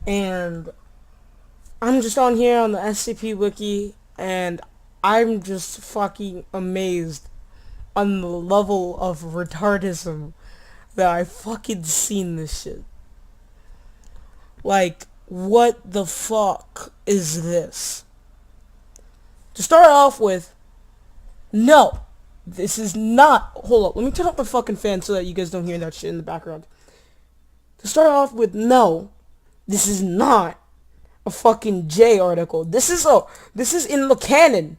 And I'm just on here on the SCP wiki, and I'm just fucking amazed on the level of retardism that I fucking seen this shit. Like, what the fuck is this? To start off with, no, this is not. Hold up, let me turn up my fucking fan so that you guys don't hear that shit in the background. To start off with, no, this is not a fucking J article. This is in the canon.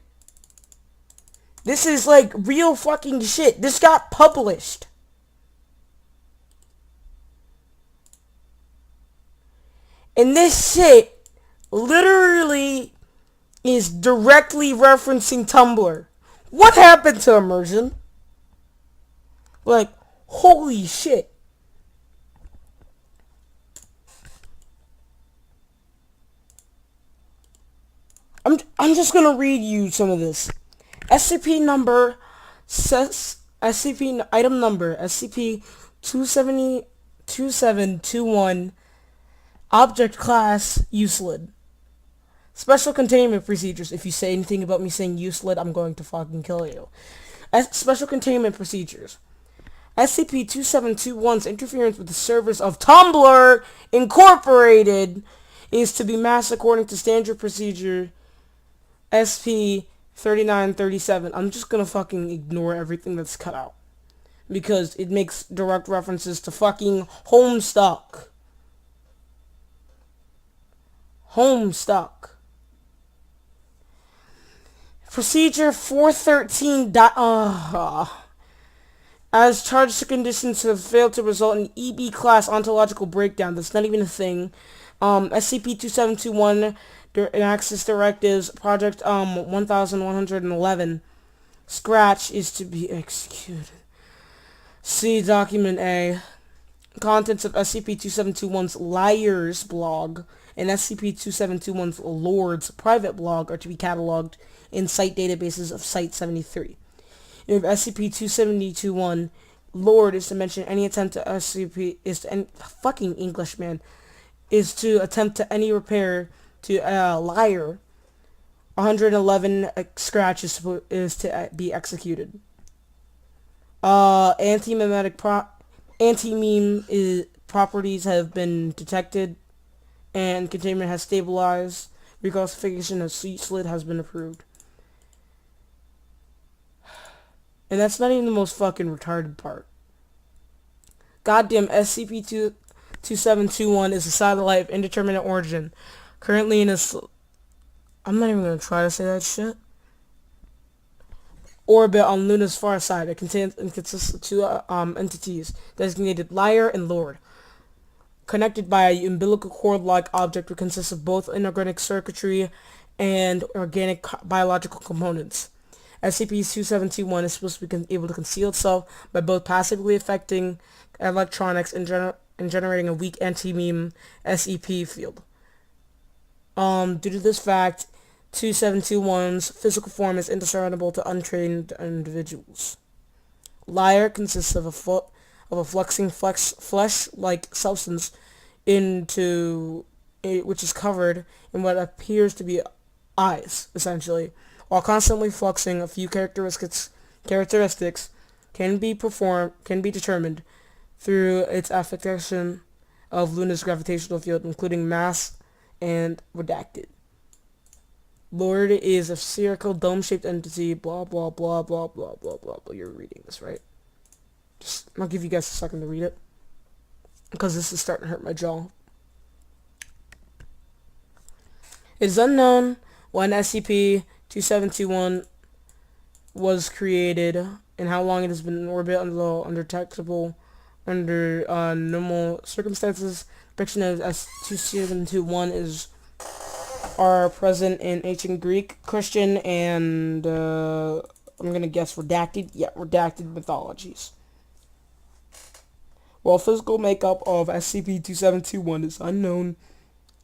This is like real fucking shit. This got published. And this shit literally is directly referencing Tumblr. What happened to immersion? Like, holy shit. I'm just gonna read you some of this. SCP number says SCP item number SCP 270 2721 object class uselid. Special containment procedures. If you say anything about me saying uselid, I'm going to fucking kill you. Special containment procedures. SCP-2721's interference with the servers of Tumblr Incorporated is to be masked according to standard procedure SP-3937. I'm just gonna fucking ignore everything that's cut out, because it makes direct references to fucking Homestuck. Homestuck. Procedure 413. As charged conditions have failed to result in EB class ontological breakdown. That's not even a thing. SCP-2721 Access Directives Project 1111 Scratch is to be executed. See Document A. Contents of SCP-2721's Liars blog and SCP-2721's Lord's private blog are to be cataloged in site databases of Site-73. If SCP-2721 Lord is to mention any attempt to SCP is to any fucking English man is to attempt to any repair to Liar, 111 Scratch is to be executed. Anti-meme properties have been detected, and containment has stabilized. Reclassification of seat slit has been approved. And that's not even the most fucking retarded part. Goddamn, SCP-2721 is a satellite of indeterminate origin. Currently in a... I'm not even going to try to say that shit. Orbit on Luna's far side. It consists of two entities, designated Liar and Lord. Connected by an umbilical cord-like object which consists of both inorganic circuitry and organic biological components. SCP-2721 is supposed to be able to conceal itself by both passively affecting electronics and generating a weak anti-meme SEP field. Due to this fact, 2721's physical form is indiscernible to untrained individuals. Liar consists of a fluxing flesh-like substance which is covered in what appears to be eyes, essentially, while constantly fluxing. A few characteristics can be determined through its affectation of Luna's gravitational field, including mass and redacted. Lord is a spherical dome-shaped entity, blah blah blah blah blah blah blah blah. You're reading this, right? I'll give you guys a second to read it, because this is starting to hurt my jaw. It is unknown when SCP-2721 was created and how long it has been in orbit, undetectable under normal circumstances. Depiction of S2721 are present in ancient Greek, Christian, and I'm gonna guess redacted. Yeah, redacted mythologies. While physical makeup of SCP-2721 is unknown,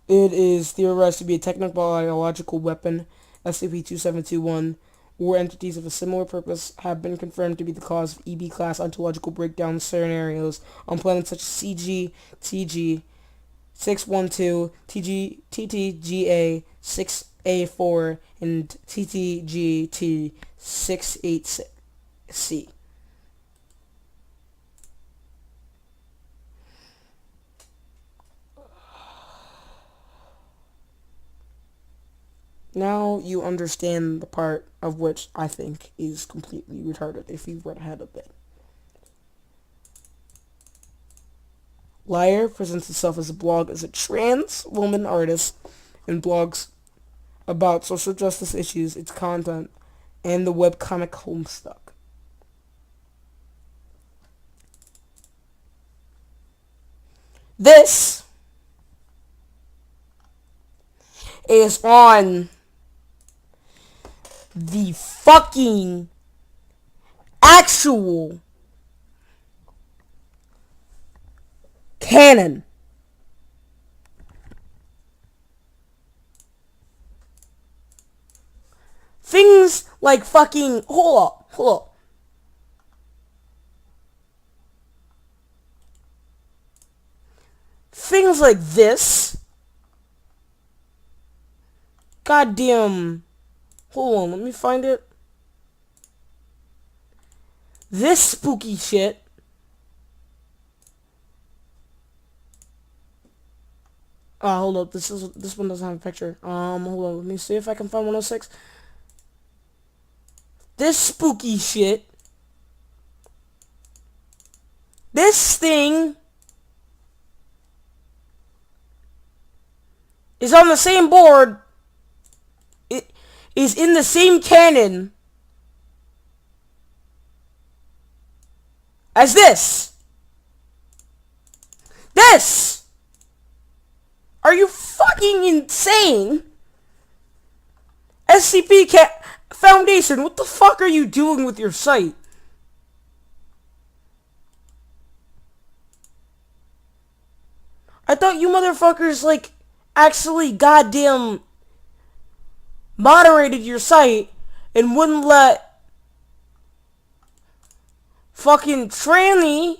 it is theorized to be a techno-biological weapon. SCP-2721 or entities of a similar purpose have been confirmed to be the cause of EB-class ontological breakdown scenarios on planets such as CG, TG, 612, TTGA 6A4, and TTGT 686C. Now you understand the part of which I think is completely retarded if you read ahead of it. Liar presents itself as a blog as a trans woman artist and blogs about social justice issues, its content, and the webcomic Homestuck. This is on the fucking actual canon. Things like fucking... Hold up. Things like this. Goddamn... Hold on, let me find it. This spooky shit. Hold up, this one doesn't have a picture. Hold on, let me see if I can find 106. This spooky shit. This thing is on the same board. It is in the same canon as this. This! Are you fucking insane? SCP Foundation, what the fuck are you doing with your site? I thought you motherfuckers, like, actually goddamn moderated your site and wouldn't let fucking tranny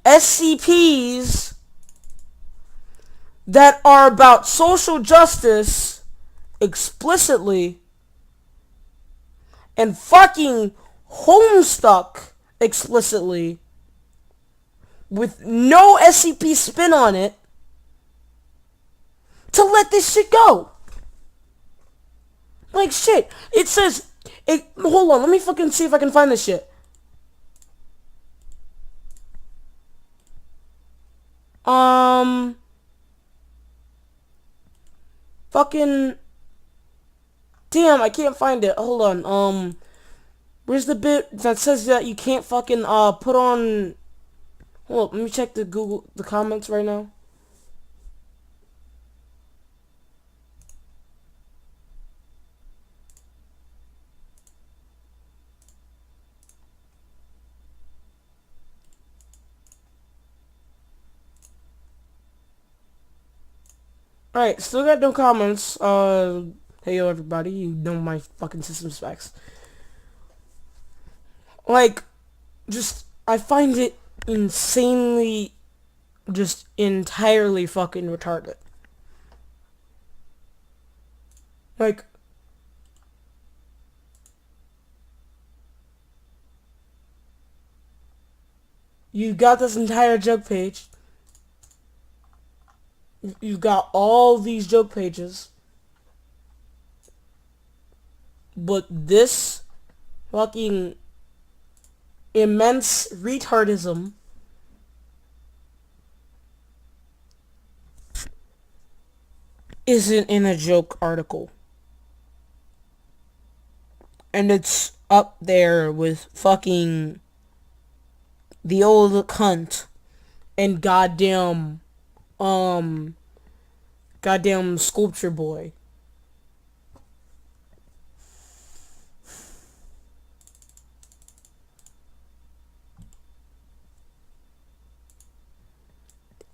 SCPs that are about social justice explicitly and fucking Homestuck explicitly with no SCP spin on it to let this shit go. Like shit. It says hold on, let me fucking see if I can find this shit. Fucking damn, I can't find it. Hold on. Where's the bit that says that you can't fucking put on... Hold up, let me check the comments right now. Alright, still got no comments. Hey yo everybody, you know my fucking system specs. Like, just, I find it insanely, just entirely fucking retarded. Like, you got this entire joke page. You've got all these joke pages. But this fucking immense retardism isn't in a joke article. And it's up there with fucking the old cunt and goddamn Sculpture Boy.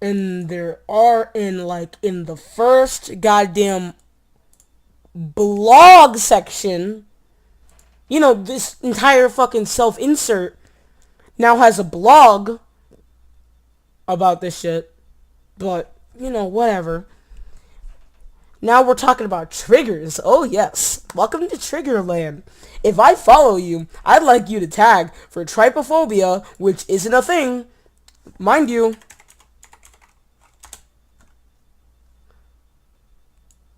And there are in the first goddamn blog section, you know, this entire fucking self-insert now has a blog about this shit. But, you know, whatever. Now we're talking about triggers. Oh yes. Welcome to Triggerland. If I follow you, I'd like you to tag for trypophobia, which isn't a thing. Mind you,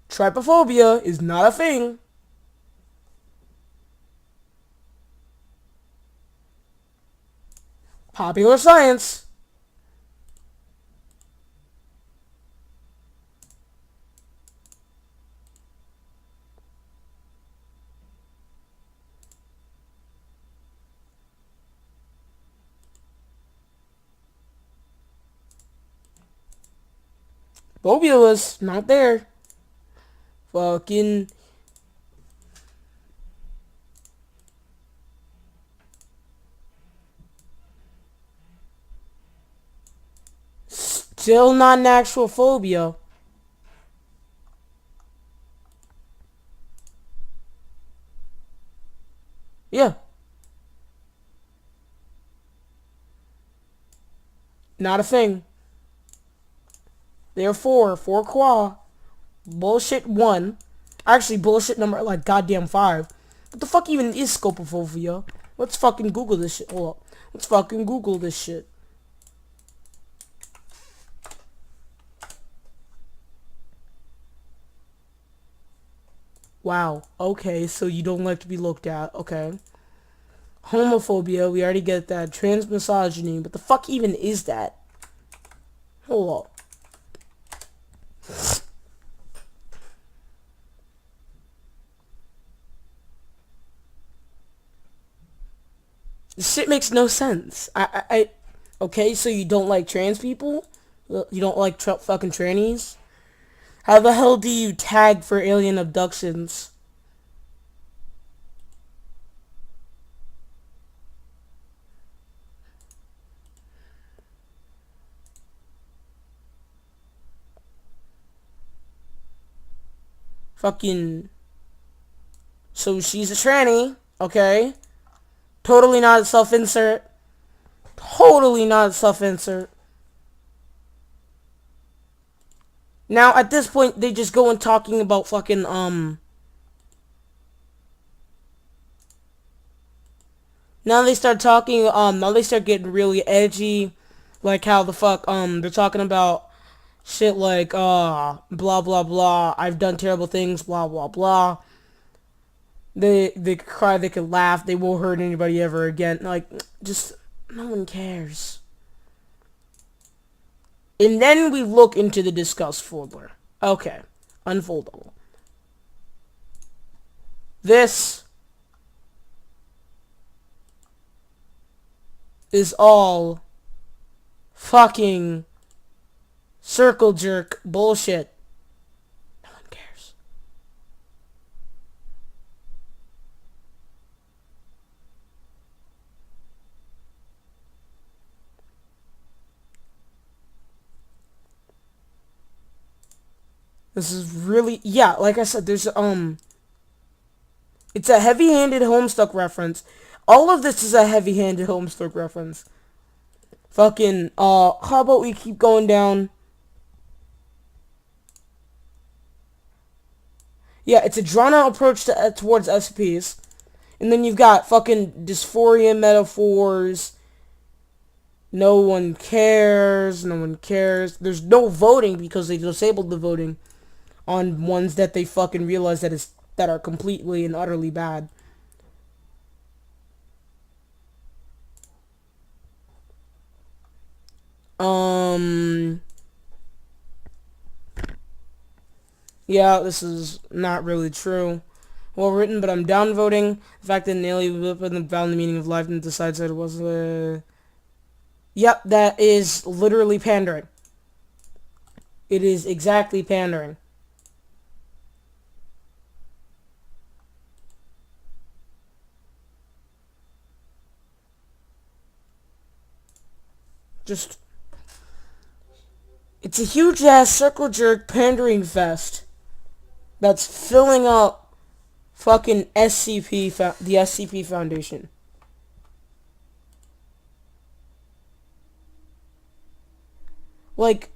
trypophobia is not a thing. Popular science. Phobia was not there. Fucking still not an actual phobia. Yeah. Not a thing. Therefore, for qua, bullshit 1. Actually, bullshit number, like, goddamn 5. What the fuck even is scopophobia? Let's fucking Google this shit. Hold up. Let's fucking Google this shit. Wow. Okay, so you don't like to be looked at. Okay. Homophobia, we already get that. Transmisogyny, what the fuck even is that? Hold up. This shit makes no sense. Okay, so you don't like trans people? You don't like fucking trannies? How the hell do you tag for alien abductions? Fucking... So she's a tranny, okay? Totally not a self-insert. Totally not a self-insert. Now, at this point, they just go and talking about fucking, Now they start talking, now they start getting really edgy. Like how the fuck, they're talking about shit like, blah, blah, blah. I've done terrible things, blah, blah, blah. They could cry, they could laugh, they won't hurt anybody ever again. Like, just, no one cares. And then we look into the discuss folder. Okay. Unfoldable. This is all fucking circle jerk bullshit. No one cares. This is really, yeah, like I said, there's, it's a heavy-handed Homestuck reference. All of this is a heavy-handed Homestuck reference. Fucking, how about we keep going down? Yeah, it's a drawn-out approach to, towards SCPs. And then you've got fucking dysphoria metaphors. No one cares. No one cares. There's no voting because they disabled the voting on ones that they fucking realize that are completely and utterly bad. Yeah, this is not really true. Well written, but I'm downvoting the fact that an alien weapon found the meaning of life and decides that it was Yep, that is literally pandering. It is exactly pandering. Just... It's a huge-ass circle jerk pandering fest that's filling up fucking the SCP Foundation. Like,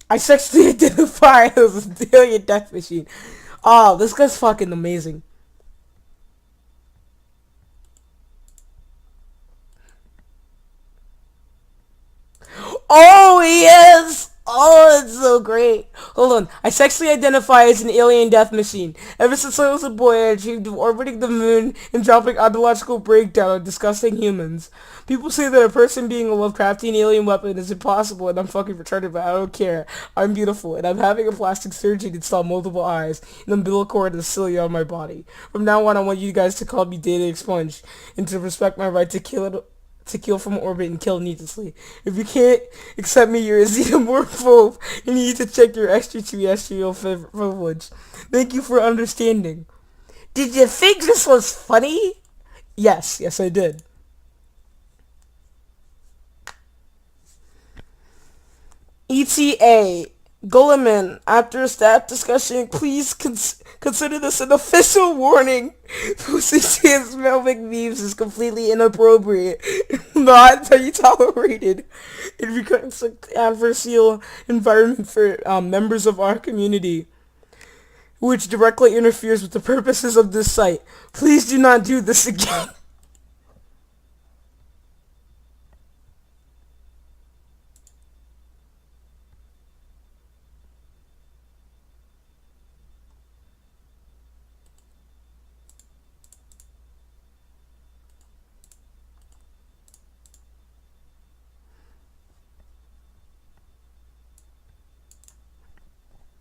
I sexually identify as an alien death machine. Oh, this guy's fucking amazing. Oh, yes! Oh, it's so great. Hold on. I sexually identify as an alien death machine. Ever since I was a boy, I dreamed of orbiting the moon and dropping ontological breakdown on disgusting humans. People say that a person being a Lovecraftian alien weapon is impossible, and I'm fucking retarded, but I don't care. I'm beautiful, and I'm having a plastic surgery to install multiple eyes, an umbilical cord, and a cilia on my body. From now on, I want you guys to call me Data Expunge, and to respect my right to kill from orbit and kill needlessly. If you can't accept me, you're a xenomorph and you need to check your extraterrestrial privilege. Thank you for understanding. Did you think this was funny? Yes, I did. ETA. Gulliman, after a staff discussion, please consider this an official warning. Posting transphobic memes is completely inappropriate, not to be tolerated. It becomes an adversarial environment for members of our community, which directly interferes with the purposes of this site. Please do not do this again.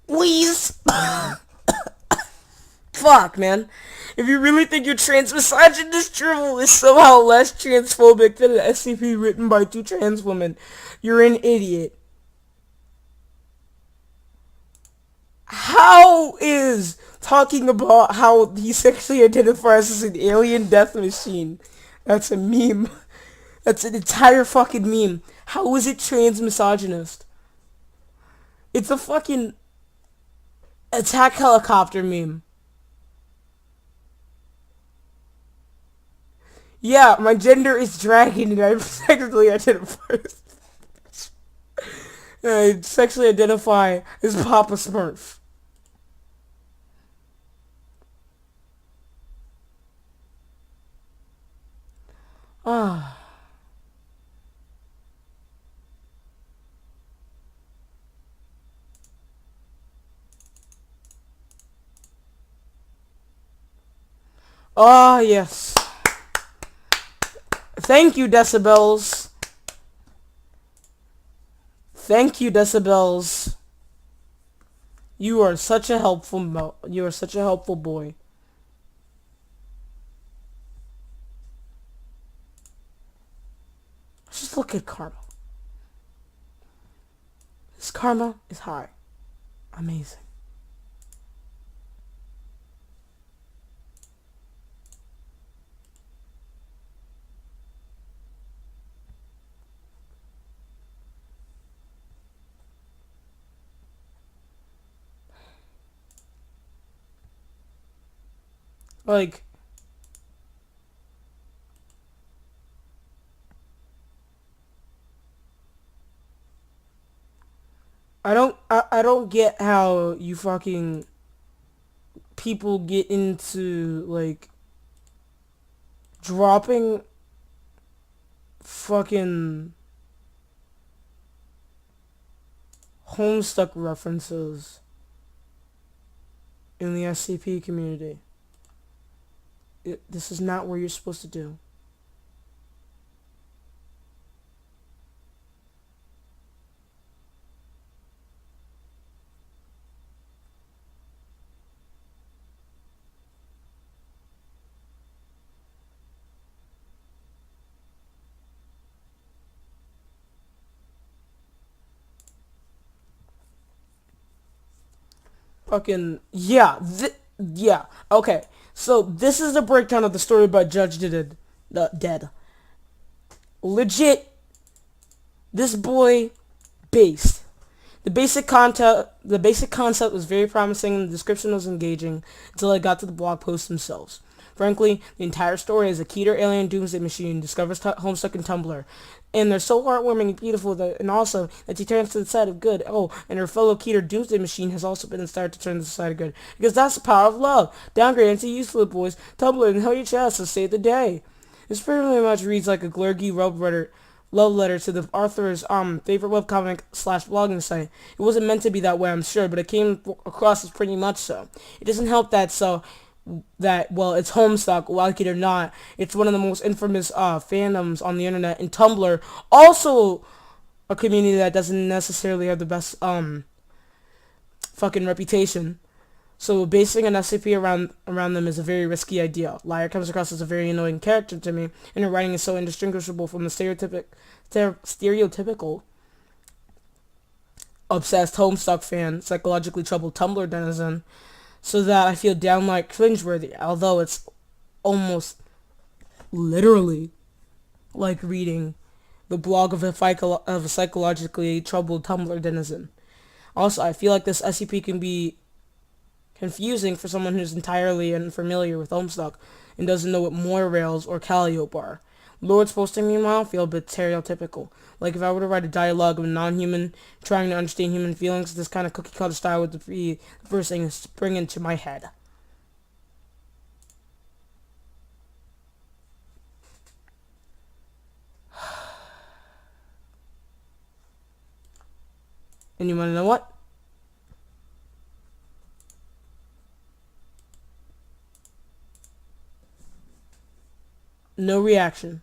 Please. Fuck, man. If you really think your trans misogynist drivel is somehow less transphobic than an SCP written by two trans women, you're an idiot. How is talking about how he sexually identifies as an alien death machine? That's a meme. That's an entire fucking meme. How is it trans misogynist? It's a fucking attack helicopter meme. Yeah, my gender is dragon and I sexually identify as Papa Smurf. Ah. Ah, yes. Thank you, Decibels. Thank you, Decibels. You are such a helpful boy. Just look at karma. His karma is high. Amazing. Like, I don't get how you fucking people get into like dropping fucking Homestuck references in the SCP community. This is not what you're supposed to do. Fucking yeah, yeah. Okay, so this is the breakdown of the story by Judge Dead. Legit, this boy based. The basic concept was very promising and the description was engaging until I got to the blog posts themselves. Frankly, the entire story is a Keter alien doomsday machine discovers Homestuck in Tumblr. And they're so heartwarming and beautiful and awesome that she turns to the side of good. Oh, and her fellow Keter doomsday machine has also been inspired to turn to the side of good. Because that's the power of love. Downgrade into useless boys. Tumblr and hell your chest to save the day. This pretty much reads like a glurgy love letter to the author's favorite webcomic / blogging site. It wasn't meant to be that way, I'm sure, but it came across as pretty much so. It doesn't help well, it's Homestuck, like it or not. It's one of the most infamous fandoms on the internet, and Tumblr, also a community that doesn't necessarily have the best fucking reputation. So basing an SCP around them is a very risky idea. Liar comes across as a very annoying character to me, and her writing is so indistinguishable from the stereotypical obsessed Homestuck fan, psychologically troubled Tumblr denizen, so that I feel downright cringeworthy, although it's almost literally like reading the blog of a psychologically troubled Tumblr denizen. Also, I feel like this SCP can be confusing for someone who's entirely unfamiliar with Homestuck and doesn't know what Moirails or Calliope are. Lord's posting, meanwhile, feel a bit stereotypical. Like if I were to write a dialogue of a non-human trying to understand human feelings, this kind of cookie-cutter style would be the first thing to spring into my head. And you want to know what? No reaction.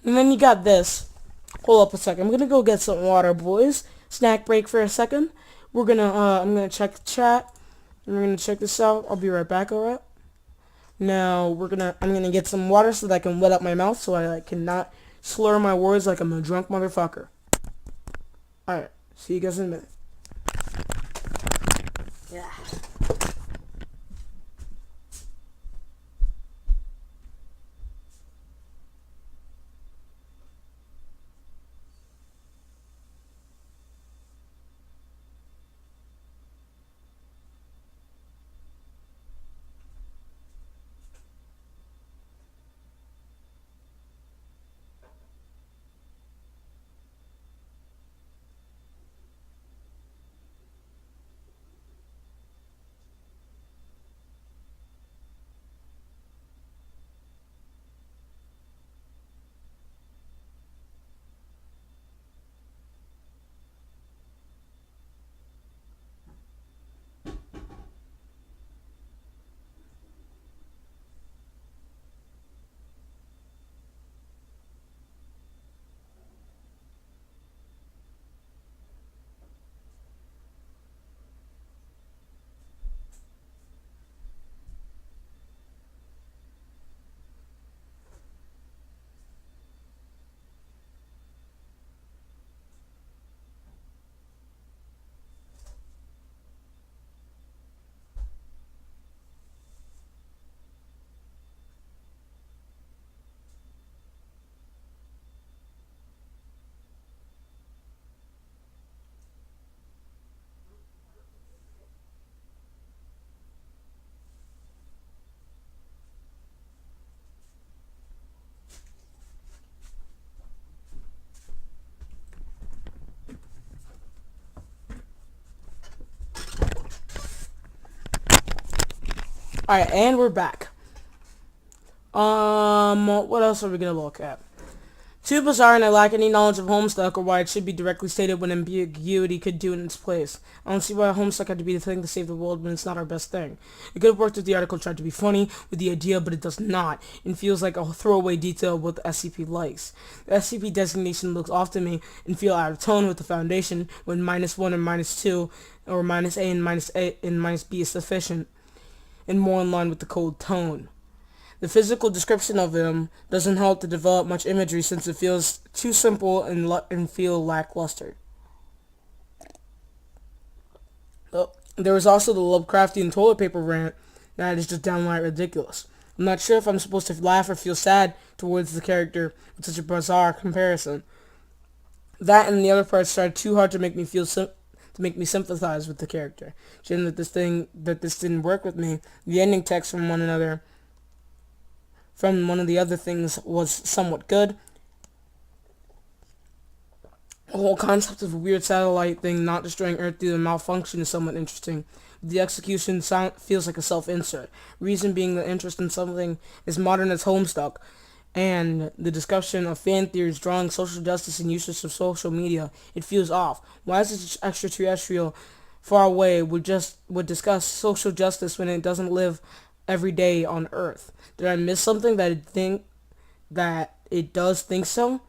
And then you got this. Hold up a second. I'm gonna go get some water, boys. Snack break for a second. I'm gonna check the chat. And we're gonna check this out. I'll be right back, alright? Now, I'm gonna get some water so that I can wet up my mouth so I cannot slur my words like I'm a drunk motherfucker. Alright, see you guys in a minute. Yeah. Alright, and we're back. What else are we gonna look at? Too bizarre and I lack any knowledge of Homestuck or why it should be directly stated when ambiguity could do in its place. I don't see why Homestuck had to be the thing to save the world when it's not our best thing. It could have worked if the article tried to be funny with the idea, but it does not, and feels like a throwaway detail of what the SCP likes. The SCP designation looks off to me and feel out of tone with the Foundation when -1 and -2, or -A and -B is sufficient, and more in line with the cold tone. The physical description of him doesn't help to develop much imagery since it feels too simple and feel lackluster. There was also the Lovecraftian toilet paper rant that is just downright ridiculous. I'm not sure if I'm supposed to laugh or feel sad towards the character with such a bizarre comparison. That and the other parts tried too hard to make me sympathize with the character. Given that this didn't work with me, the ending text from one of the other things was somewhat good. The whole concept of a weird satellite thing not destroying Earth due to malfunction is somewhat interesting. The execution feels like a self-insert. Reason being the interest in something as modern as Homestuck, and the discussion of fan theories drawing social justice and usage of social media, it feels off. Why is this extraterrestrial far away would discuss social justice when it doesn't live every day on Earth? Did I miss something that it does think so?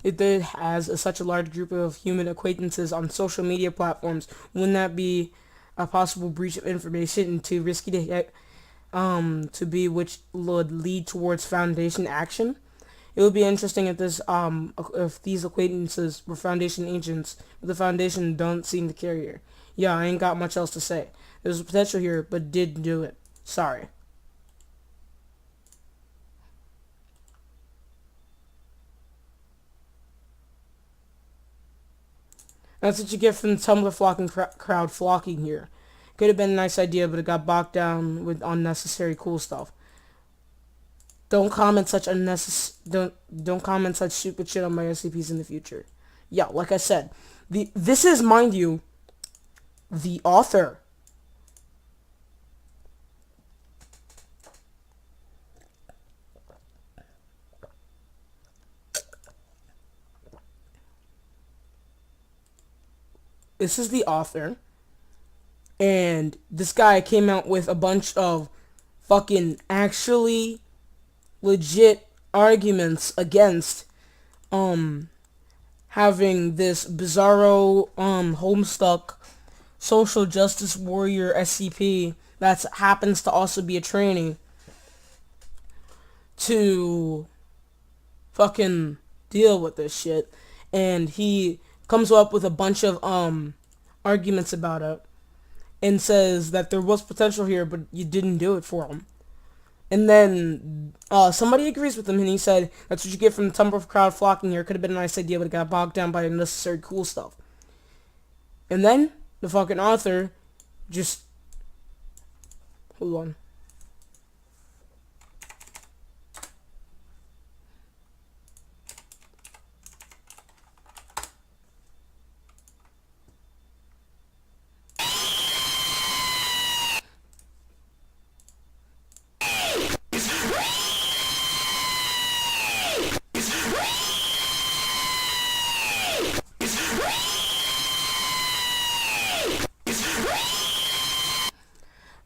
It did has such a large group of human acquaintances on social media platforms. Wouldn't that be a possible breach of information and too risky to be, which would lead towards Foundation action? It would be interesting if these acquaintances were Foundation agents, but the Foundation don't seem to care here. Yeah, I ain't got much else to say. There's a potential here, but didn't do it. Sorry. That's what you get from the Tumblr crowd flocking here. Could have been a nice idea, but it got bogged down with unnecessary cool stuff. Don't comment such don't comment such stupid shit on my SCPs in the future. Yeah, like I said, this is, mind you, the author. This is the author, and this guy came out with a bunch of fucking actually legit arguments against having this bizarro Homestuck social justice warrior SCP that happens to also be a trainee to fucking deal with this shit. And he comes up with a bunch of arguments about it and says that there was potential here, but you didn't do it for him. And then somebody agrees with him, and he said, that's what you get from the Tumblr crowd flocking here. Could have been a nice idea, but it got bogged down by unnecessary cool stuff. And then the fucking author just... Hold on.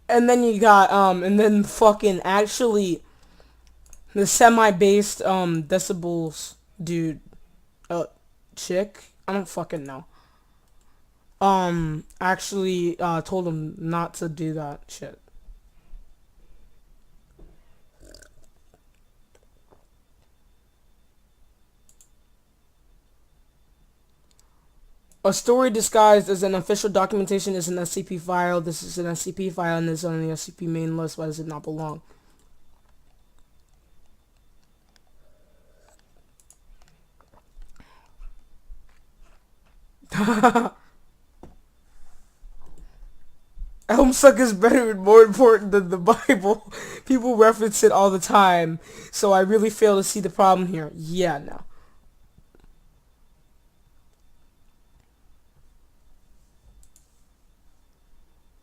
And then you got, and then fucking actually, the semi-based, decibels dude, chick, I don't fucking know, actually, told him not to do that shit. A story disguised as an official documentation is an SCP file. This is an SCP file and is on the SCP main list. Why does it not belong? Homestuck is better and more important than the Bible. People reference it all the time, so I really fail to see the problem here. Yeah, no.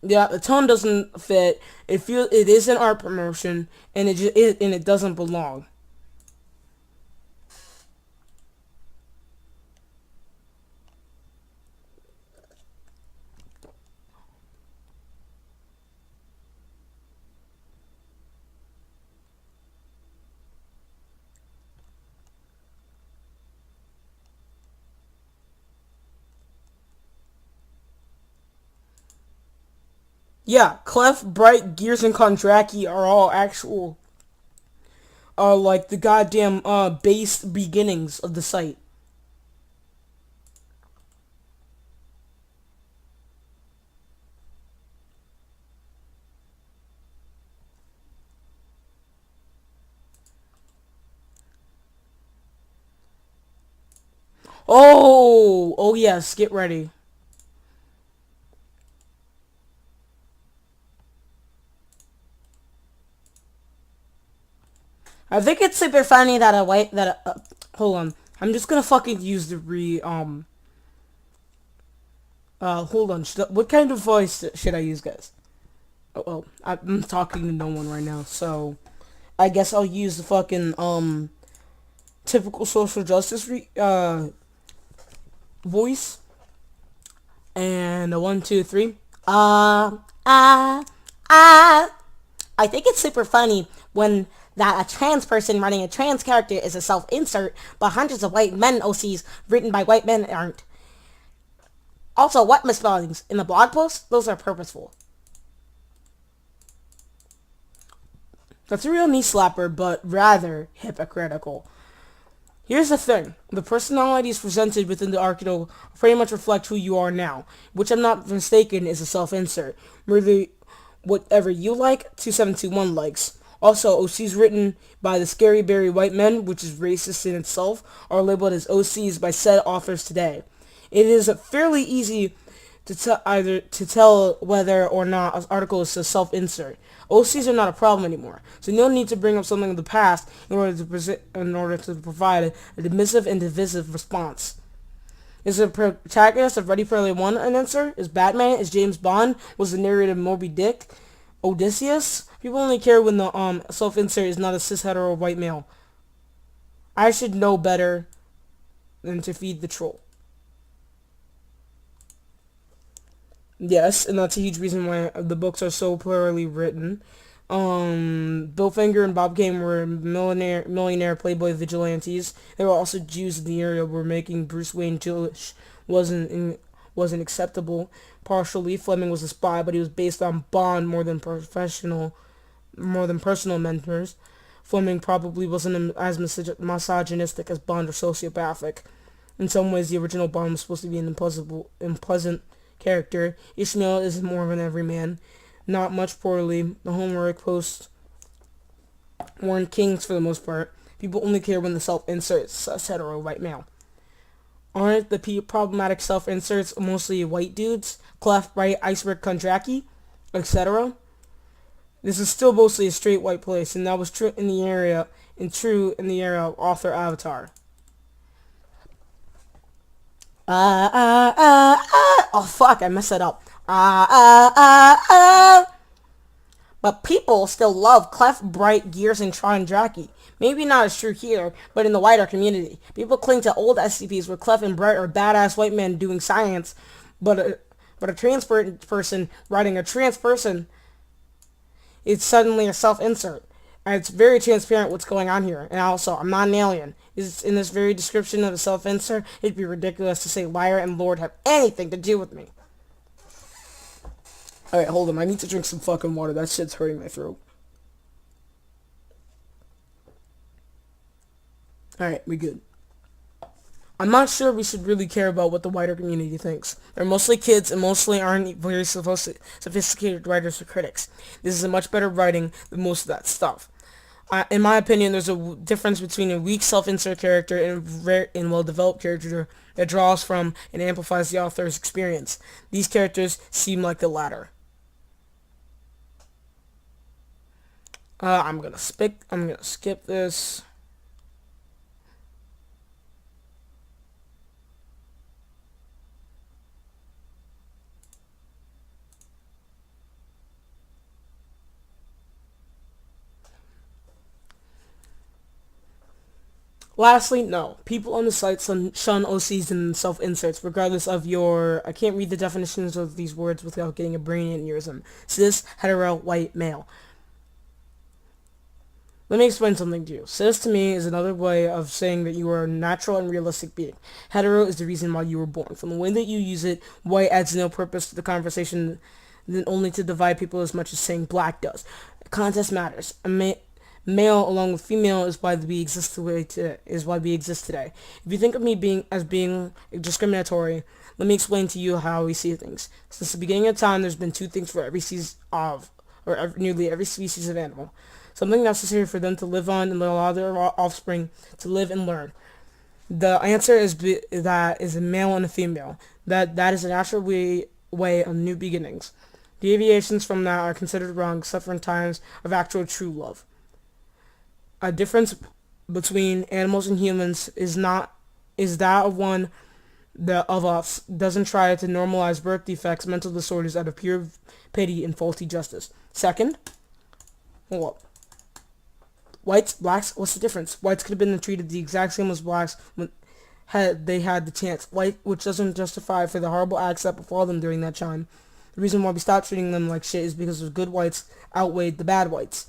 Yeah, the tone doesn't fit. It is an art promotion, and it doesn't belong. Yeah, Clef, Bright, Gears, and Kondraki are all actual are like the goddamn base beginnings of the site. Oh yes, get ready. I think it's super funny that a white hold on. I'm just gonna fucking use the hold on. What kind of voice should I use, guys? Oh, I'm talking to no one right now, so I guess I'll use the fucking typical social justice voice. And a 1, 2, 3. Uh, uh, uh. I think it's super funny when that a trans person running a trans character is a self-insert, but hundreds of white men OCs written by white men aren't. Also, what misspellings in the blog post? Those are purposeful. That's a real knee slapper, but rather hypocritical. Here's the thing. The personalities presented within the article pretty much reflect who you are now, which I'm not mistaken is a self-insert. Really, whatever you like, 2721 likes. Also, OCs written by the Scary Berry White Men, which is racist in itself, are labeled as OCs by said authors today. It is fairly easy to tell whether or not an article is a self-insert. OCs are not a problem anymore, so no need to bring up something of the past in order to provide a dismissive and divisive response. Is the protagonist of Ready Player One an answer? Is Batman? Is James Bond? Was the narrator Moby Dick? Odysseus? People only care when the self-insert is not a cis-hetero white male. I should know better than to feed the troll. Yes, and that's a huge reason why the books are so poorly written. Bill Finger and Bob Kane were millionaire playboy vigilantes. They were also Jews in the area where making Bruce Wayne Jewish wasn't acceptable. Partially, Fleming was a spy, but he was based on Bond more than personal mentors. Fleming probably wasn't as misogynistic as Bond or sociopathic. In some ways, the original Bond was supposed to be an unpleasant character. Ishmael is more of an everyman. Not much poorly. The Homeric posts weren't kings for the most part. People only care when the self-inserts a hetero white male. Aren't the problematic self-inserts mostly white dudes? Cleft, Bright, Iceberg, Kondraki, etc.? This is still mostly a straight white place, and that was true in the era of author Avatar. Oh fuck, I messed it up. But people still love Clef, Bright, Gears, and Kondraki. Maybe not as true here, but in the wider community. People cling to old SCPs where Clef and Bright are badass white men doing science, but a trans person writing a trans person is suddenly a self-insert. And it's very transparent what's going on here. And also, I'm not an alien. Is in this very description of a self-insert, it'd be ridiculous to say liar and lord have anything to do with me. Alright, hold on. I need to drink some fucking water. That shit's hurting my throat. Alright, we good. I'm not sure we should really care about what the wider community thinks. They're mostly kids and mostly aren't very sophisticated writers or critics. This is a much better writing than most of that stuff. In my opinion, there's a difference between a weak self-insert character and well-developed character that draws from and amplifies the author's experience. These characters seem like the latter. I'm gonna skip this. Lastly, no. People on the site shun OCs and self-inserts, regardless of your... I can't read the definitions of these words without getting a brain aneurysm. Cis, hetero, white, male. Let me explain something to you. Cis to me is another way of saying that you are a natural and realistic being. Hetero is the reason why you were born. From the way that you use it, white adds no purpose to the conversation than only to divide people as much as saying black does. Context matters. Male along with female is why we exist the way to is why we exist today. If you think of me being discriminatory, let me explain to you how we see things. Since the beginning of time, there's been two things for every species of, nearly every species of animal. Something necessary for them to live on and allow their offspring to live and learn. The answer is that is a male and a female. That is a natural way of new beginnings. Deviations from that are considered wrong except for in times of actual true love. A difference between animals and humans is that of one that of us doesn't try to normalize birth defects, mental disorders out of pure pity and faulty justice. Second, hold up. Whites, blacks, what's the difference? Whites could have been treated the exact same as blacks when had they had the chance. Which doesn't justify for the horrible acts that befall them during that time. The reason why we stopped treating them like shit is because the good whites outweighed the bad whites,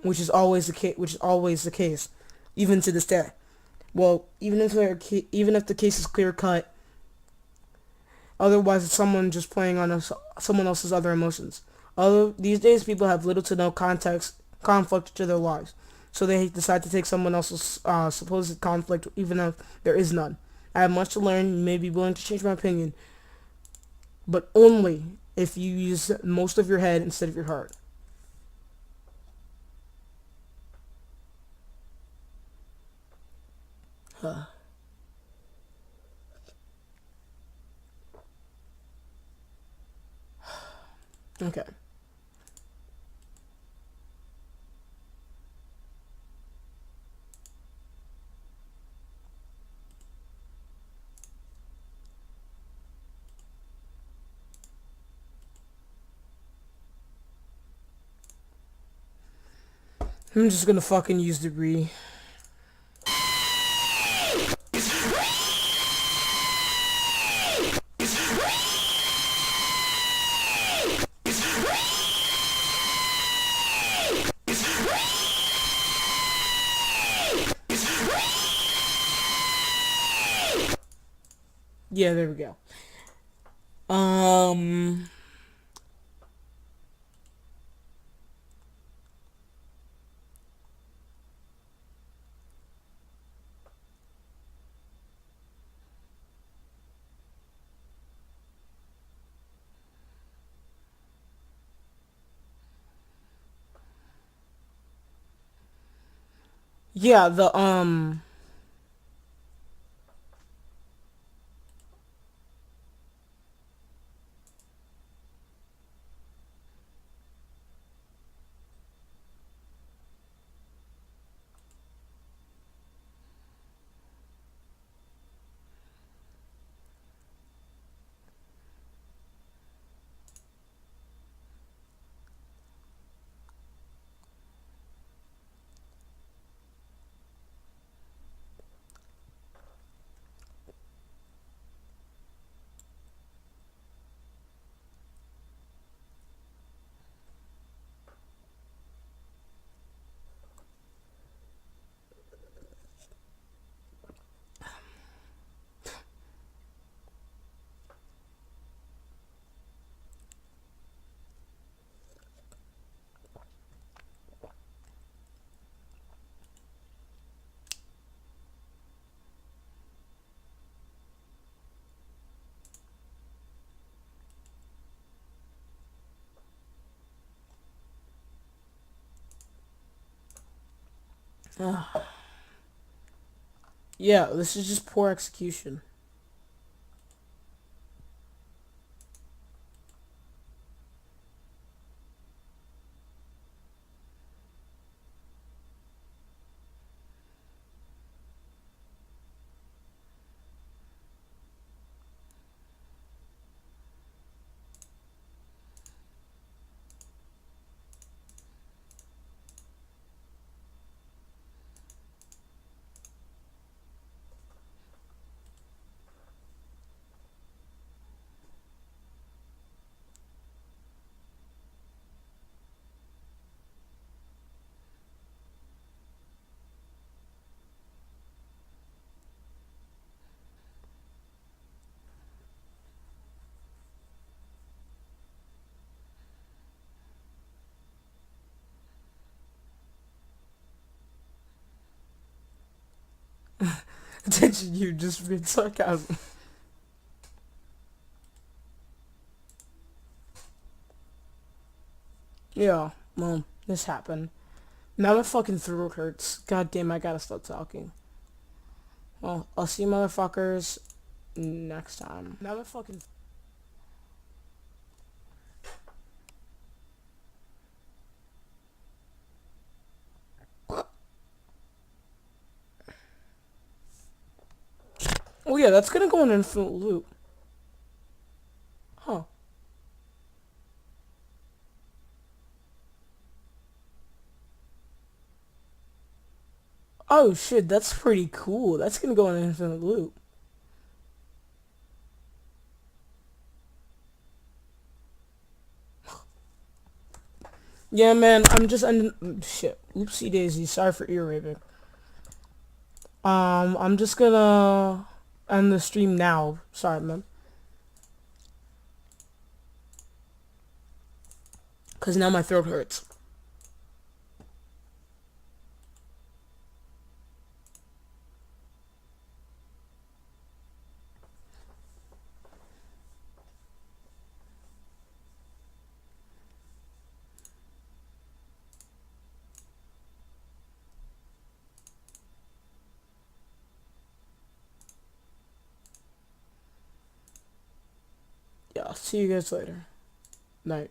which is always the case. Even to this day. Well, even if the case is clear cut, otherwise it's someone just playing on someone else's other emotions. These days, people have little to no conflict to their lives, so they decide to take someone else's supposed conflict, even if there is none. I have much to learn. You may be willing to change my opinion, but only if you use most of your head instead of your heart. Okay. I'm just gonna fucking use the re. Yeah, there we go. Yeah, yeah, this is just poor execution. Attention, you just read sarcasm. Yeah, well, this happened. Now my fucking throat hurts. God damn, I gotta stop talking. Well, I'll see you motherfuckers next time. Now my fucking... Oh yeah, that's gonna go in an infinite loop. Huh. Oh shit, that's pretty cool. That's gonna go in an infinite loop. Yeah, man, I'm just ending... Shit. Oopsie daisy. Sorry for ear raping. I'm just gonna end the stream now. Sorry, man. Because now my throat hurts. Yeah, I'll see you guys later. Night.